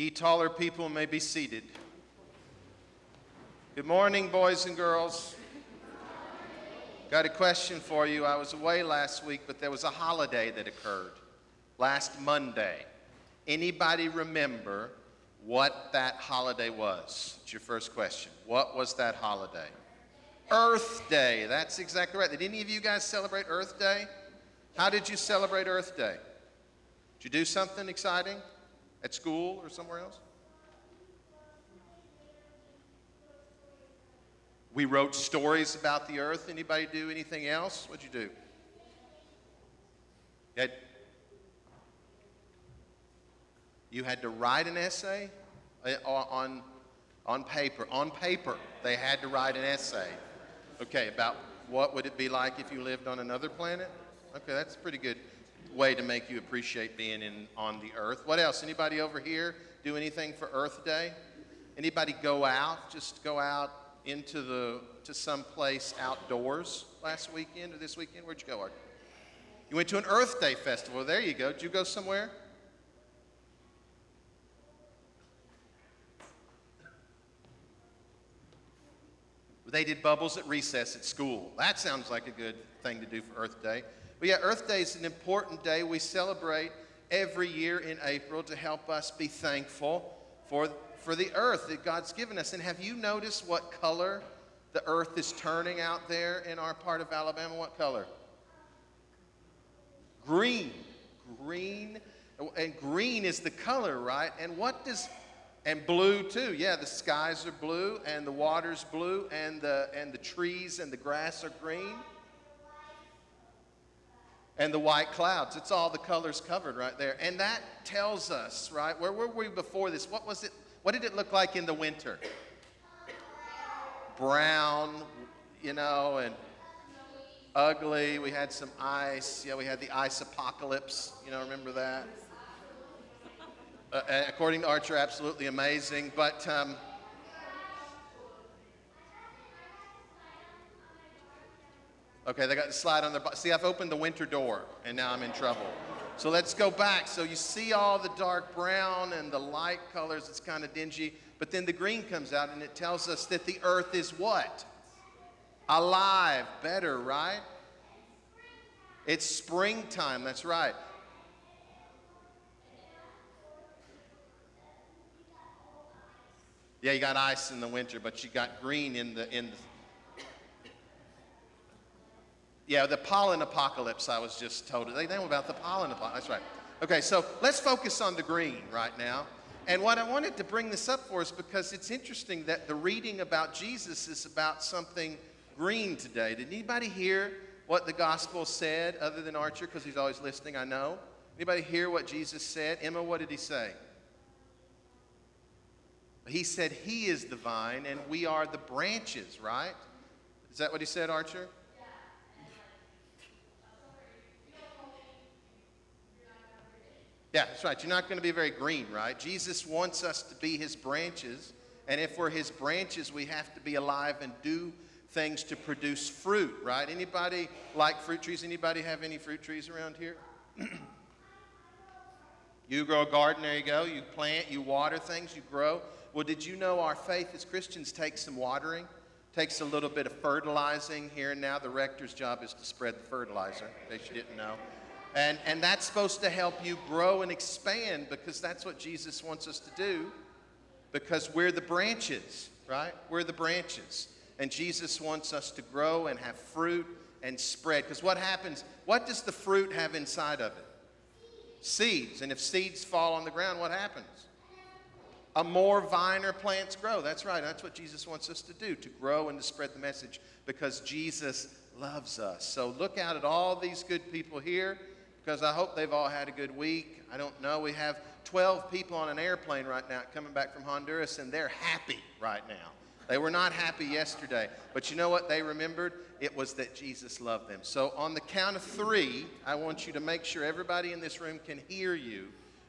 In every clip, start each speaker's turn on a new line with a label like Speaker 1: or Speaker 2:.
Speaker 1: Ye taller people may be seated. Good morning, boys and girls. Got a question for you. I was away last week, but there was a holiday that occurred last Monday. Anybody remember what that holiday was? It's your first question. What was that holiday? Earth Day. That's exactly right. Did any of you guys celebrate Earth Day? How did you celebrate Earth Day? Did you do something exciting at school or somewhere else? We wrote stories about the earth. Anybody do anything else? What'd you do? You had to write an essay on paper. On paper, they had to write an essay. Okay, about what would it be like if you lived on another planet? Okay, that's a pretty good way to make you appreciate being on the earth. What else? Anybody over here do anything for Earth Day? Anybody go out? Just go out to some place outdoors last weekend or this weekend? Where'd you go, Art? You went to an Earth Day festival. There you go. Did you go somewhere? They did bubbles at recess at school. That sounds like a good thing to do for Earth Day. But yeah, Earth Day is an important day we celebrate every year in April to help us be thankful for the earth that God's given us. And have you noticed what color the earth is turning out there in our part of Alabama? What color? Green. Green. And green is the color, right? And blue too. Yeah, the skies are blue and the water's blue and the trees and the grass are green. And the white clouds. It's all the colors covered right there. And that tells us, right? Where were we before this? What was it? What did it look like in the winter? Brown, and ugly. We had some ice. Yeah, we had the ice apocalypse. Remember that? According to Archer, absolutely amazing. But okay, they got the slide on their bottom. See, I've opened the winter door, and now I'm in trouble. So let's go back. So you see all the dark brown and the light colors. It's kind of dingy. But then the green comes out, and it tells us that the earth is what? Alive. Better, right? It's springtime. That's right. Yeah, you got ice in the winter, but you got green in the Yeah, the pollen apocalypse, I was just told. They know about the pollen apocalypse. That's right. Okay, so let's focus on the green right now. And what I wanted to bring this up for is because it's interesting that the reading about Jesus is about something green today. Did anybody hear what the gospel said other than Archer? Because he's always listening, I know. Anybody hear what Jesus said? Emma, what did he say? He said he is the vine and we are the branches, right? Is that what he said, Archer? Yeah, that's right. You're not going to be very green, right? Jesus wants us to be his branches. And if we're his branches, we have to be alive and do things to produce fruit, right? Anybody like fruit trees? Anybody have any fruit trees around here? You grow a garden, there you go. You plant, you water things, you grow. Well, did you know our faith as Christians takes some watering? Takes a little bit of fertilizing here and now. The rector's job is to spread the fertilizer, in case you didn't know. And that's supposed to help you grow and expand because that's what Jesus wants us to do because we're the branches, right? We're the branches. And Jesus wants us to grow and have fruit and spread. Because what happens, what does the fruit have inside of it? Seeds. And if seeds fall on the ground, what happens? More vine or plants grow. That's right. That's what Jesus wants us to do, to grow and to spread the message because Jesus loves us. So look out at all these good people here. Because I hope they've all had a good week. I don't know. We have 12 people on an airplane right now coming back from Honduras, and they're happy right now. They were not happy yesterday. But you know what they remembered? It was that Jesus loved them. So on the count of 3, I want you to make sure everybody in this room can hear you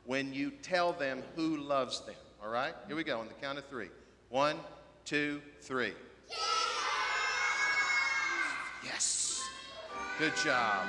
Speaker 1: when you tell them who loves them. All right? Here we go on the count of 3. 1, 2, 3. Yes. Good job.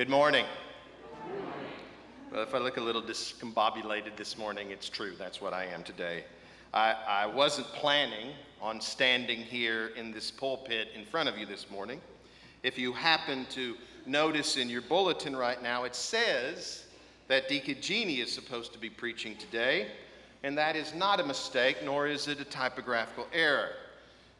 Speaker 1: Good morning. Well, if I look a little discombobulated this morning, it's true. That's what I am today. I wasn't planning on standing here in this pulpit in front of you this morning. If you happen to notice in your bulletin right now, it says that Deacon Jeannie is supposed to be preaching today, and that is not a mistake, nor is it a typographical error.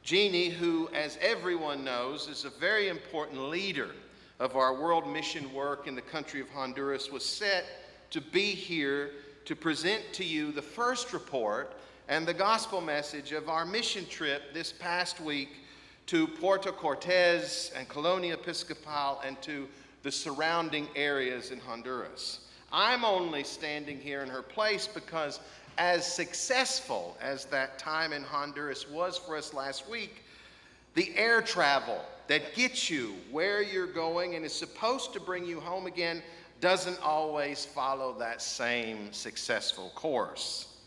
Speaker 1: Jeannie, who, as everyone knows, is a very important leader of our world mission work in the country of Honduras, was set to be here to present to you the first report and the gospel message of our mission trip this past week to Puerto Cortez and Colonia Episcopal and to the surrounding areas in Honduras. I'm only standing here in her place because as successful as that time in Honduras was for us last week, the air travel that gets you where you're going and is supposed to bring you home again doesn't always follow that same successful course.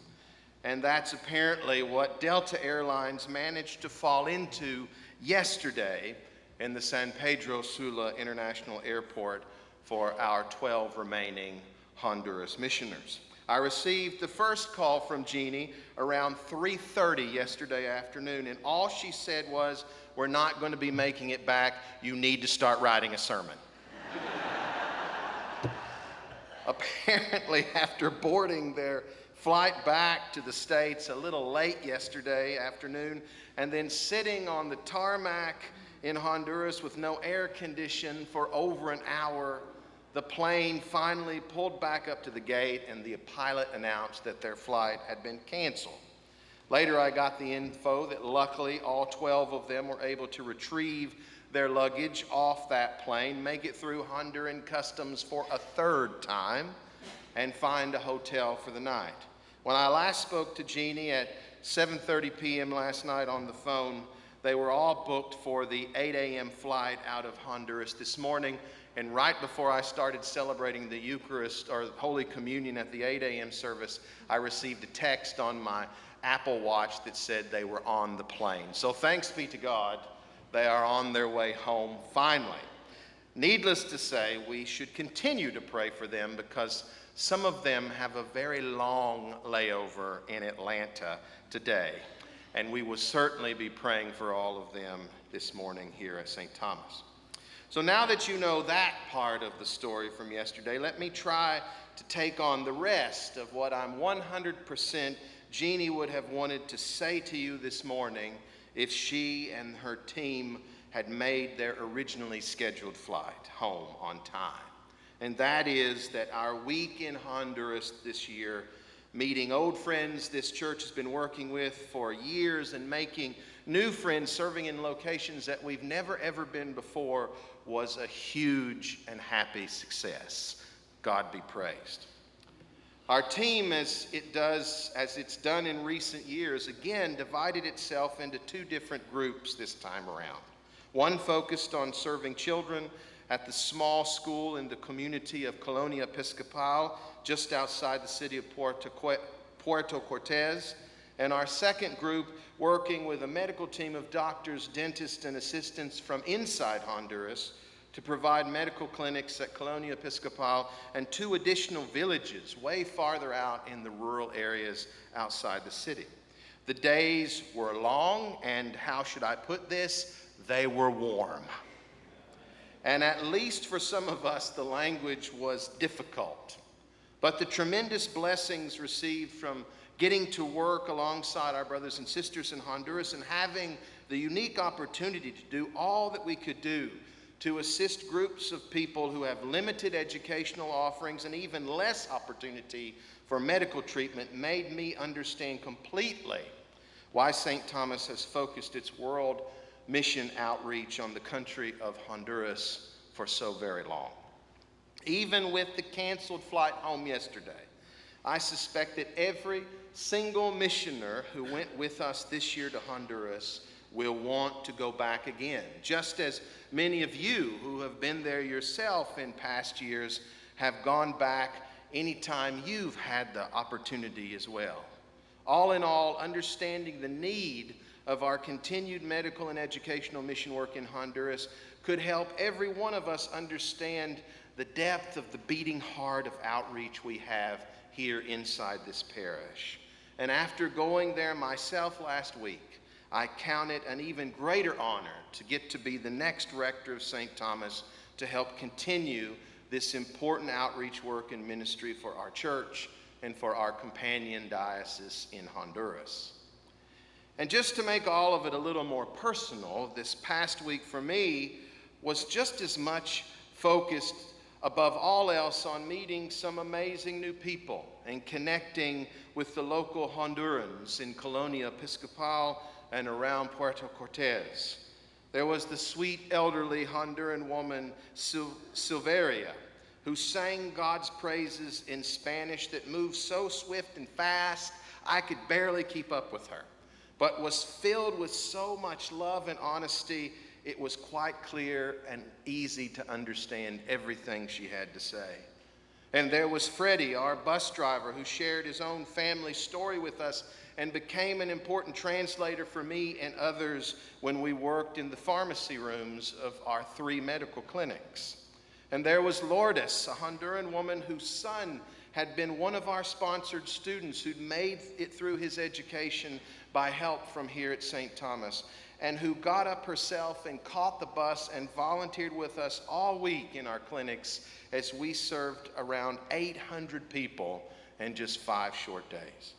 Speaker 1: And that's apparently what Delta Airlines managed to fall into yesterday in the San Pedro Sula International Airport for our 12 remaining Honduras missioners. I received the first call from Jeannie around 3:30 yesterday afternoon, and all she said was, "We're not going to be making it back. You need to start writing a sermon." Apparently, after boarding their flight back to the States a little late yesterday afternoon, and then sitting on the tarmac in Honduras with no air condition for over an hour, the plane finally pulled back up to the gate and the pilot announced that their flight had been canceled. Later, I got the info that luckily all 12 of them were able to retrieve their luggage off that plane, make it through Honduran customs for a third time, and find a hotel for the night. When I last spoke to Jeannie at 7:30 p.m. last night on the phone, they were all booked for the 8 a.m. flight out of Honduras this morning. And right before I started celebrating the Eucharist or Holy Communion at the 8 a.m. service, I received a text on my Apple Watch that said they were on the plane. So thanks be to God, they are on their way home finally. Needless to say, we should continue to pray for them because some of them have a very long layover in Atlanta today. And we will certainly be praying for all of them this morning here at St. Thomas. So now that you know that part of the story from yesterday, let me try to take on the rest of what I'm 100% Jeannie would have wanted to say to you this morning if she and her team had made their originally scheduled flight home on time. And that is that our week in Honduras this year, meeting old friends this church has been working with for years and making new friends serving in locations that we've never ever been before, was a huge and happy success. God be praised. Our team, as it's done in recent years, again divided itself into two different groups this time around. One focused on serving children at the small school in the community of Colonia Episcopal, just outside the city of Puerto Cortez, and our second group working with a medical team of doctors, dentists, and assistants from inside Honduras to provide medical clinics at Colonia Episcopal and 2 additional villages way farther out in the rural areas outside the city. The days were long, and how should I put this? They were warm. And at least for some of us, the language was difficult. But the tremendous blessings received from getting to work alongside our brothers and sisters in Honduras and having the unique opportunity to do all that we could do to assist groups of people who have limited educational offerings and even less opportunity for medical treatment made me understand completely why St. Thomas has focused its world mission outreach on the country of Honduras for so very long. Even with the canceled flight home yesterday, I suspect that every single missioner who went with us this year to Honduras will want to go back again, just as many of you who have been there yourself in past years have gone back anytime you've had the opportunity as well. All in all, understanding the need of our continued medical and educational mission work in Honduras could help every one of us understand the depth of the beating heart of outreach we have here inside this parish. And after going there myself last week, I count it an even greater honor to get to be the next rector of St. Thomas to help continue this important outreach work and ministry for our church and for our companion diocese in Honduras. And just to make all of it a little more personal, this past week for me was just as much focused above all else on meeting some amazing new people and connecting with the local Hondurans in Colonia Episcopal and around Puerto Cortez. There was the sweet elderly Honduran woman, Silveria, who sang God's praises in Spanish that moved so swift and fast I could barely keep up with her, but was filled with so much love and honesty, it was quite clear and easy to understand everything she had to say. And there was Freddie, our bus driver, who shared his own family story with us and became an important translator for me and others when we worked in the pharmacy rooms of our 3 medical clinics. And there was Lourdes, a Honduran woman whose son had been one of our sponsored students who'd made it through his education by help from here at St. Thomas, and who got up herself and caught the bus and volunteered with us all week in our clinics as we served around 800 people in just 5 short days.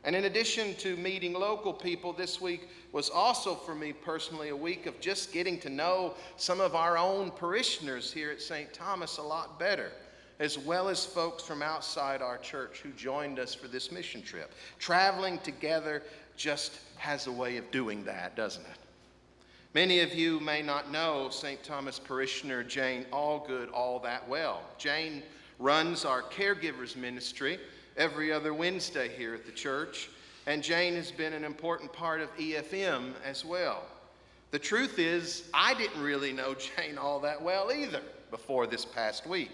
Speaker 1: And in addition to meeting local people, this week was also for me personally a week of just getting to know some of our own parishioners here at St. Thomas a lot better, as well as folks from outside our church who joined us for this mission trip. Traveling together just has a way of doing that, doesn't it? Many of you may not know St. Thomas parishioner Jane Allgood all that well. Jane runs our caregivers ministry every other Wednesday here at the church, and Jane has been an important part of EFM as well. The truth is, I didn't really know Jane all that well either before this past week.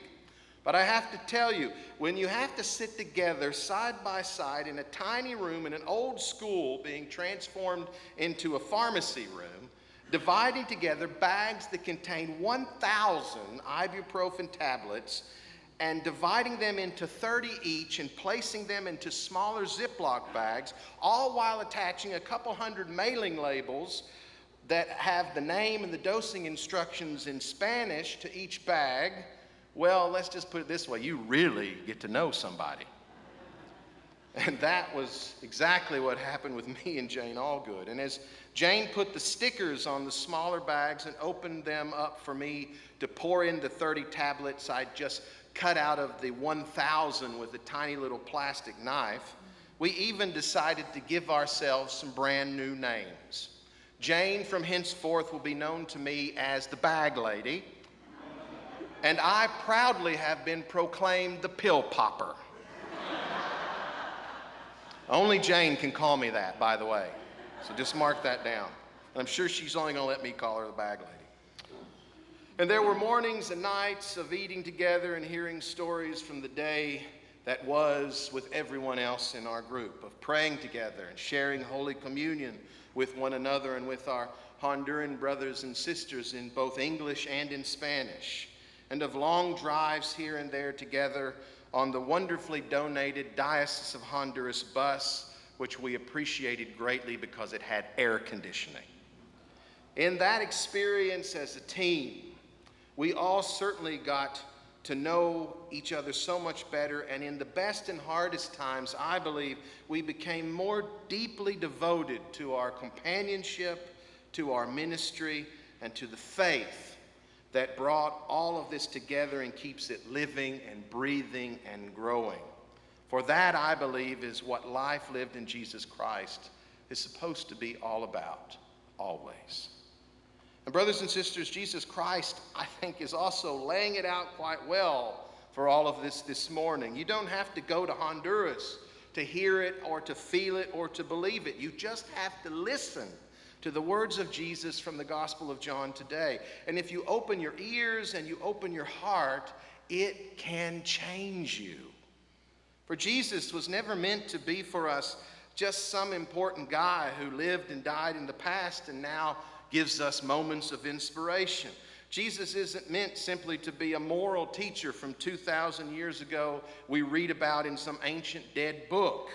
Speaker 1: But I have to tell you, when you have to sit together side by side in a tiny room in an old school being transformed into a pharmacy room, dividing together bags that contain 1,000 ibuprofen tablets and dividing them into 30 each and placing them into smaller Ziploc bags, all while attaching a couple hundred mailing labels that have the name and the dosing instructions in Spanish to each bag, well, let's just put it this way, you really get to know somebody. And that was exactly what happened with me and Jane Allgood. And as Jane put the stickers on the smaller bags and opened them up for me to pour in the 30 tablets I just cut out of the 1,000 with a tiny little plastic knife, we even decided to give ourselves some brand new names. Jane from henceforth will be known to me as the Bag Lady, and I proudly have been proclaimed the Pill Popper. Only Jane can call me that, by the way, so just mark that down. And I'm sure she's only going to let me call her the Bag Lady. And there were mornings and nights of eating together and hearing stories from the day that was with everyone else in our group, of praying together and sharing Holy Communion with one another and with our Honduran brothers and sisters in both English and in Spanish, and of long drives here and there together on the wonderfully donated Diocese of Honduras bus, which we appreciated greatly because it had air conditioning. In that experience as a team, we all certainly got to know each other so much better, and in the best and hardest times, I believe, we became more deeply devoted to our companionship, to our ministry, and to the faith that brought all of this together and keeps it living and breathing and growing. For that, I believe, is what life lived in Jesus Christ is supposed to be all about, always. And brothers and sisters, Jesus Christ, I think, is also laying it out quite well for all of this morning. You don't have to go to Honduras to hear it or to feel it or to believe it. You just have to listen to the words of Jesus from the Gospel of John today. And if you open your ears and you open your heart, it can change you. For Jesus was never meant to be for us just some important guy who lived and died in the past and now gives us moments of inspiration. Jesus isn't meant simply to be a moral teacher from 2,000 years ago we read about in some ancient dead book.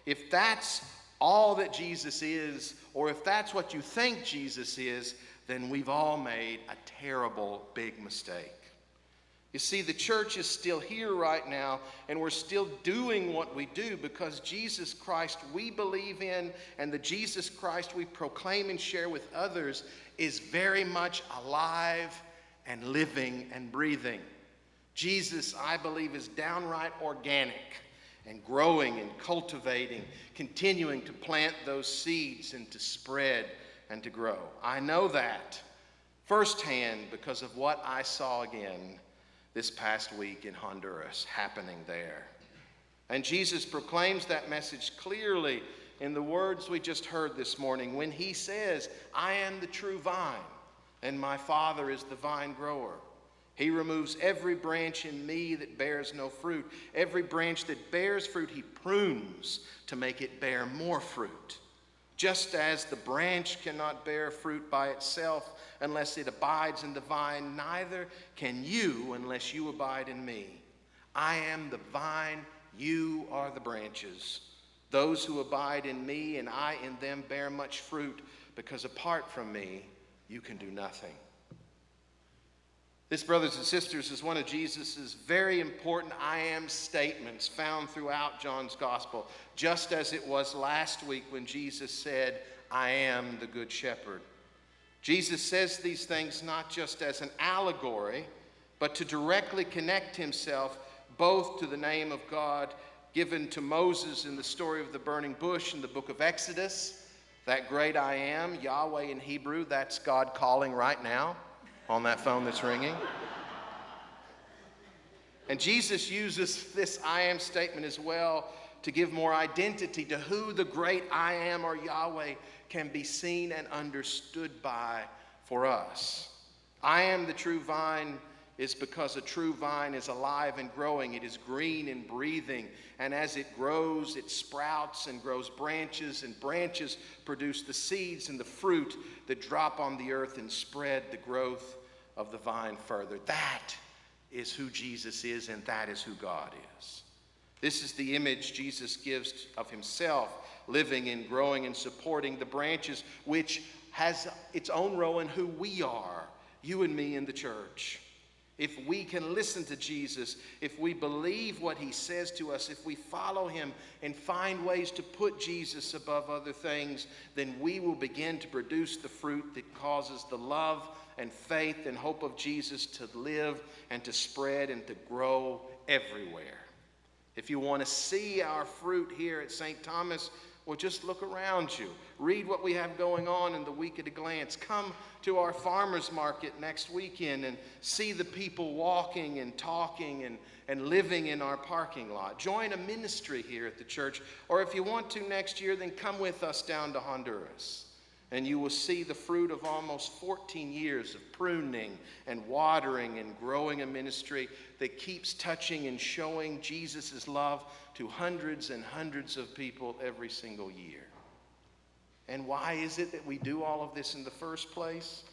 Speaker 1: If that's all that Jesus is, or if that's what you think Jesus is, then we've all made a terrible big mistake. You see, the church is still here right now, and we're still doing what we do because Jesus Christ we believe in and the Jesus Christ we proclaim and share with others is very much alive and living and breathing. Jesus, I believe, is downright organic and growing and cultivating, continuing to plant those seeds and to spread and to grow. I know that firsthand because of what I saw again this past week in Honduras happening there. And Jesus proclaims that message clearly in the words we just heard this morning when he says, I am the true vine, and my Father is the vine grower. He removes every branch in me that bears no fruit. Every branch that bears fruit, he prunes to make it bear more fruit. Just as the branch cannot bear fruit by itself unless it abides in the vine, neither can you unless you abide in me. I am the vine, you are the branches. Those who abide in me and I in them bear much fruit, because apart from me, you can do nothing. This, brothers and sisters, is one of Jesus' very important I am statements found throughout John's gospel, just as it was last week when Jesus said, I am the good shepherd. Jesus says these things not just as an allegory, but to directly connect himself both to the name of God given to Moses in the story of the burning bush in the book of Exodus, that great I am, Yahweh in Hebrew, that's God calling right now on that phone that's ringing. And Jesus uses this I am statement as well to give more identity to who the great I am or Yahweh can be seen and understood by for us. I am the true vine is because a true vine is alive and growing. It is green and breathing. And as it grows, it sprouts and grows branches, and branches produce the seeds and the fruit that drop on the earth and spread the growth of the vine further. That is who Jesus is, and that is who God is. This is the image Jesus gives of himself, living and growing and supporting the branches, which has its own role in who we are, you and me in the church. If we can listen to Jesus, if we believe what he says to us, if we follow him and find ways to put Jesus above other things, then we will begin to produce the fruit that causes the love and faith and hope of Jesus to live and to spread and to grow everywhere. If you want to see our fruit here at St. Thomas, well, just look around you. Read what we have going on in the week at a glance. Come to our farmers market next weekend and see the people walking and talking and living in our parking lot. Join a ministry here at the church. Or if you want to next year, then come with us down to Honduras. And you will see the fruit of almost 14 years of pruning and watering and growing a ministry that keeps touching and showing Jesus' love to hundreds and hundreds of people every single year. And why is it that we do all of this in the first place?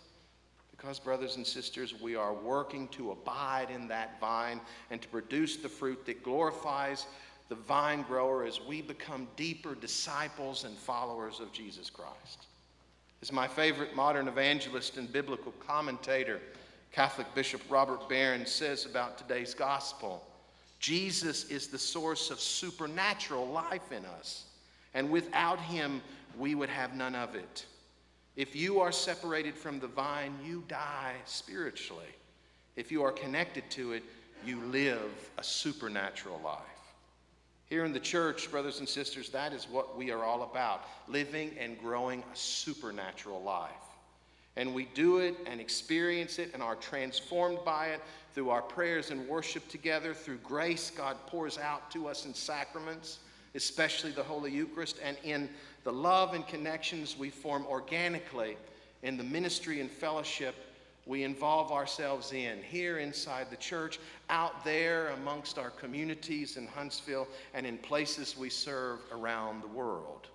Speaker 1: Because, brothers and sisters, we are working to abide in that vine and to produce the fruit that glorifies the vine grower as we become deeper disciples and followers of Jesus Christ. As my favorite modern evangelist and biblical commentator, Catholic Bishop Robert Barron, says about today's gospel, Jesus is the source of supernatural life in us, and without him, we would have none of it. If you are separated from the vine, you die spiritually. If you are connected to it, you live a supernatural life. Here in the church, brothers and sisters, that is what we are all about, living and growing a supernatural life. And we do it and experience it and are transformed by it through our prayers and worship together, through grace God pours out to us in sacraments, especially the Holy Eucharist, and in the love and connections we form organically in the ministry and fellowship we involve ourselves in, here inside the church, out there amongst our communities in Huntsville, and in places we serve around the world.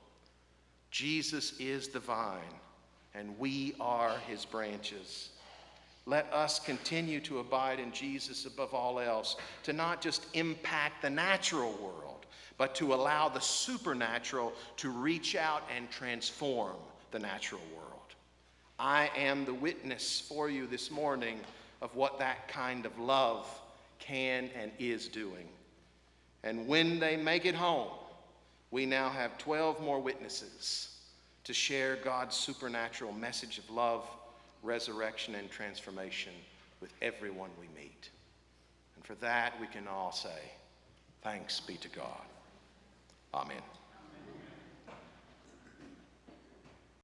Speaker 1: Jesus is the vine, and we are his branches. Let us continue to abide in Jesus above all else, to not just impact the natural world, but to allow the supernatural to reach out and transform the natural world. I am the witness for you this morning of what that kind of love can and is doing. And when they make it home, we now have 12 more witnesses to share God's supernatural message of love, resurrection, and transformation with everyone we meet. And for that, we can all say, thanks be to God. Amen.